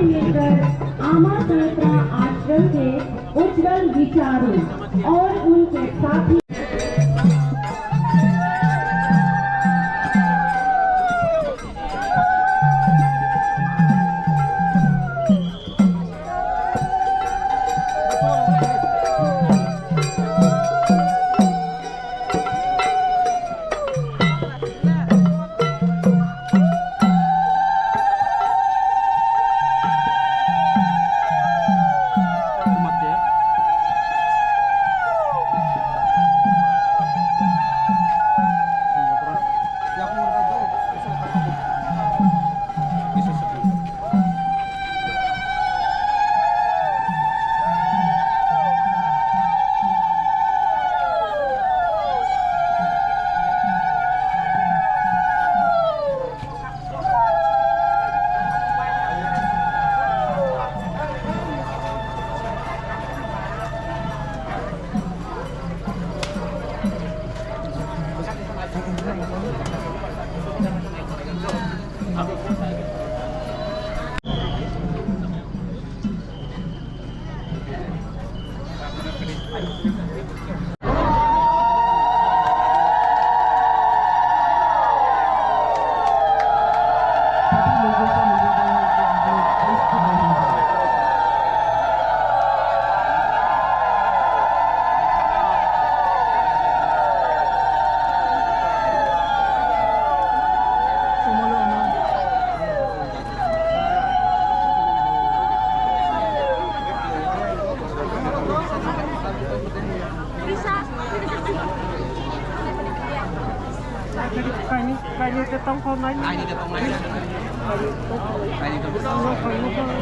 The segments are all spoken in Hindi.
लेकर आमा सुनेत्रा आश्रम के उज्जवल विचारों और उनके साथी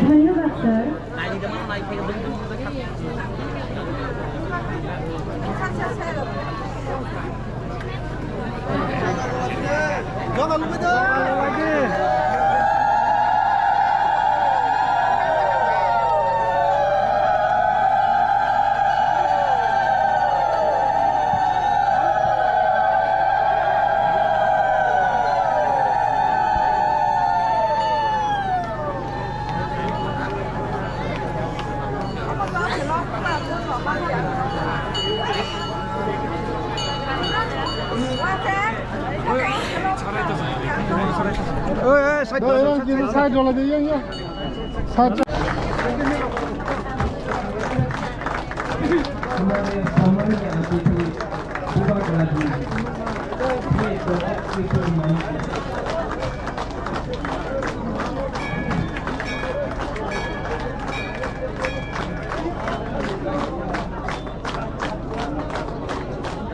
धन्यवाद sir. Jangan lupa lagi. Side वाला दीजिए साइड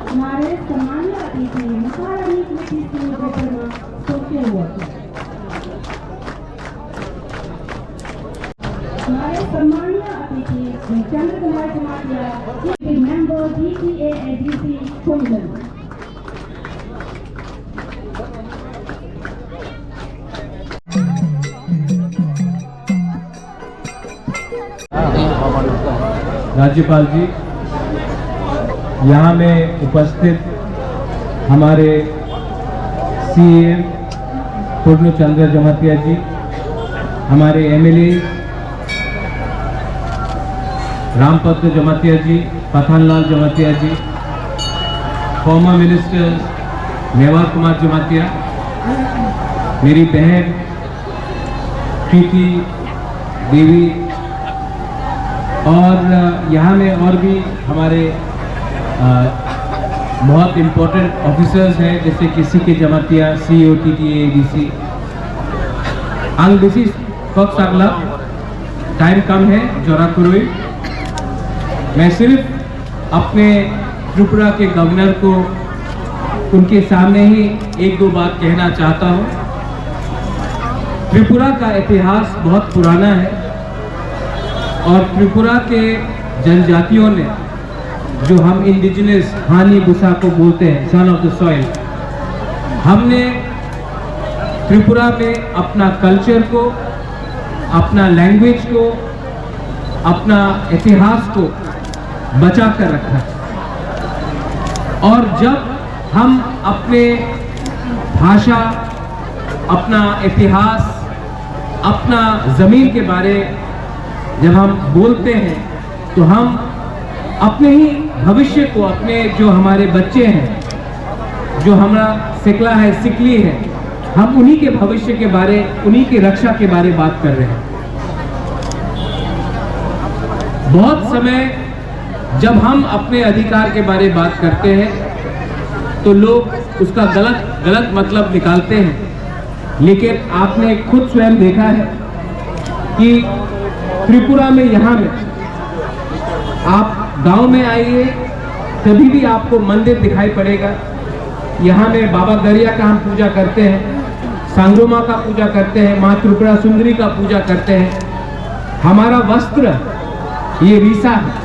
हमारे सम्मानित अतिथि महारानी कृति सिंह वर्मा सोचे हुए हमारे सम्मानित अतिथि Chandra Kumar Jamatia member DTA ADC कोंडल राज्यपाल जी, यहाँ में उपस्थित हमारे CA पूर्ण चंद्र जमातिया जी, हमारे MLA रामपत्र जमातिया जी, पठानलाल जमातिया जी, फॉर्मर मिनिस्टर मेवार कुमार जमातिया, मेरी बहन प्रीति देवी और यहाँ में और भी हमारे बहुत इम्पोर्टेंट ऑफिसर्स हैं जैसे किसी के जमातिया CEO TTA ADC आंग बेसी कब सागला टाइम कम है जोरा कुरुई। मैं सिर्फ अपने त्रिपुरा के गवर्नर को उनके सामने ही एक दो बात कहना चाहता हूँ। त्रिपुरा का इतिहास बहुत पुराना है और त्रिपुरा के जनजातियों ने जो हम इंडिजिनस हानी बुसा को बोलते हैं सन ऑफ द सॉइल, हमने त्रिपुरा में अपना कल्चर को, अपना लैंग्वेज को, अपना इतिहास को बचा कर रखा है। और जब हम अपने भाषा, अपना इतिहास अपना ज़मीन के बारे जब हम बोलते हैं तो हम अपने ही भविष्य को, अपने जो हमारे बच्चे हैं, जो हमारा सिकला है, सिकली है, हम उन्हीं के भविष्य के बारे, उन्हीं की रक्षा के बारे बात कर रहे हैं। बहुत समय जब हम अपने अधिकार के बारे बात करते हैं तो लोग उसका गलत मतलब निकालते हैं, लेकिन आपने खुद स्वयं देखा है कि त्रिपुरा में, यहाँ में, आप गांव में आइए तभी भी आपको मंदिर दिखाई पड़ेगा। यहाँ में बाबा गरिया का हम पूजा करते हैं, सांगरोमा का पूजा करते हैं, माँ त्रिपुरा सुंदरी का पूजा करते हैं। हमारा वस्त्र ये रीसा है,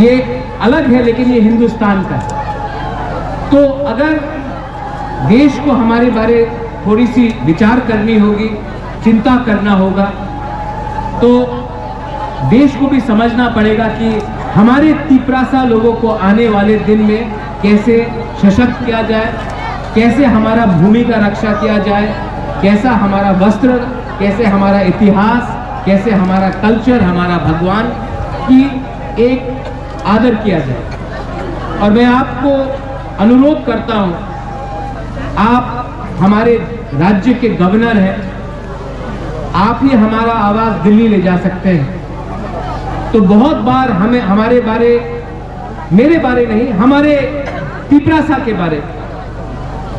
ये अलग है लेकिन ये हिंदुस्तान का है। तो अगर देश को हमारे बारे थोड़ी सी विचार करनी होगी, चिंता करना होगा, तो देश को भी समझना पड़ेगा कि हमारे तिपरासा लोगों को आने वाले दिन में कैसे सशक्त किया जाए, कैसे हमारा भूमि का रक्षा किया जाए, कैसा हमारा वस्त्र, कैसे हमारा इतिहास, कैसे हमारा कल्चर, हमारा भगवान की एक आदर किया जाए। और मैं आपको अनुरोध करता हूं, आप हमारे राज्य के गवर्नर हैं, आप ही हमारा आवाज दिल्ली ले जा सकते हैं। तो बहुत बार हमें हमारे बारे, मेरे बारे नहीं, हमारे तिपरासा के बारे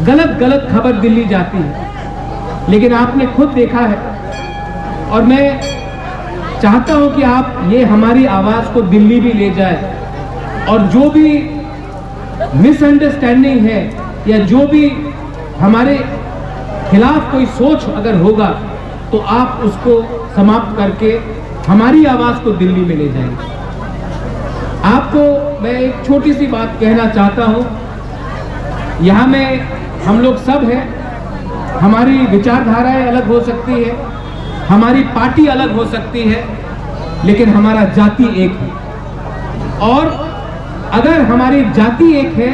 गलत खबर दिल्ली जाती है, लेकिन आपने खुद देखा है। और मैं चाहता हूं कि आप ये हमारी आवाज को दिल्ली भी ले जाए, और जो भी मिसअंडरस्टैंडिंग है या जो भी हमारे खिलाफ कोई सोच अगर होगा तो आप उसको समाप्त करके हमारी आवाज को दिल्ली में ले जाएंगे। आपको मैं एक छोटी सी बात कहना चाहता हूं, यहाँ में हम लोग सब हैं, हमारी विचारधाराएं अलग हो सकती है, हमारी पार्टी अलग हो सकती है, लेकिन हमारा जाति एक है। और अगर हमारी जाति एक है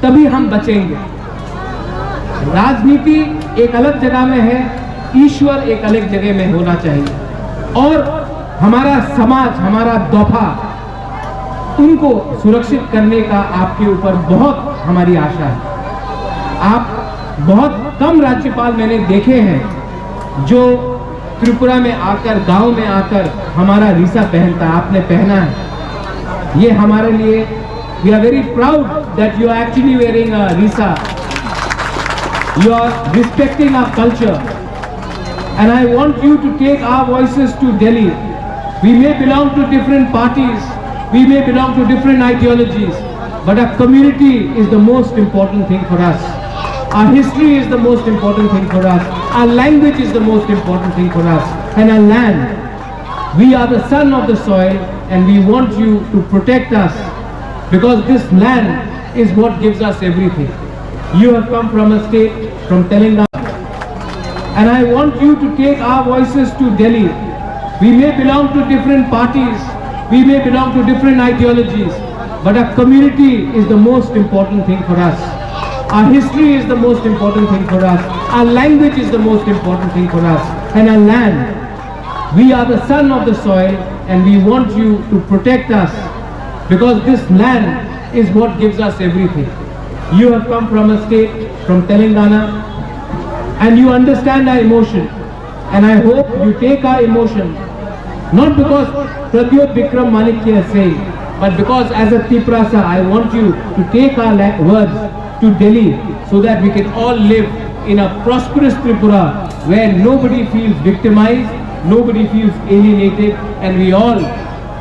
तभी हम बचेंगे। राजनीति एक अलग जगह में है, ईश्वर एक अलग जगह में होना चाहिए। और हमारा समाज, हमारा दोफा, उनको सुरक्षित करने का आपके ऊपर बहुत हमारी आशा है। आप बहुत कम राज्यपाल मैंने देखे हैं जो त्रिपुरा में आकर, गांव में आकर हमारा रीसा पहनता है। आपने पहना है, ये हमारे लिए, we are very proud that you are actually wearing a risa. You are respecting our culture, and I want you to take our voices to Delhi. We may belong to different parties, we may belong to different ideologies, but our community is the most important thing for us. Our history is the most important thing for us. Our language is the most important thing for us. And our land. We are the son of the soil, and we want you to protect us, because this land is what gives us everything. You have come from a state, from Telangana, and I want you to take our voices to Delhi. We may belong to different parties, we may belong to different ideologies, but our community is the most important thing for us. Our history is the most important thing for us. Our language is the most important thing for us. And our land. We are the son of the soil, and we want you to protect us, because this land is what gives us everything. You have come from a state, from Telangana, and you understand our emotion, and I hope you take our emotion, not because Pradyot Vikram Manikya is saying, but because as a Tiprasa, I want you to take our words to Delhi, so that we can all live in a prosperous Tripura, where nobody feels victimized, nobody feels alienated, and we all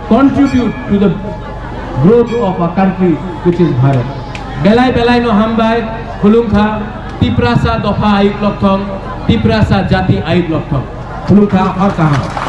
contribute to the growth of our country, which is Bharat. Belai no hambai, Khulungkha, Tiprasa Doha Ayuk Lokthong, Tiprasa Jati Ayuk Lokthong. Khulungkha और कहाँ?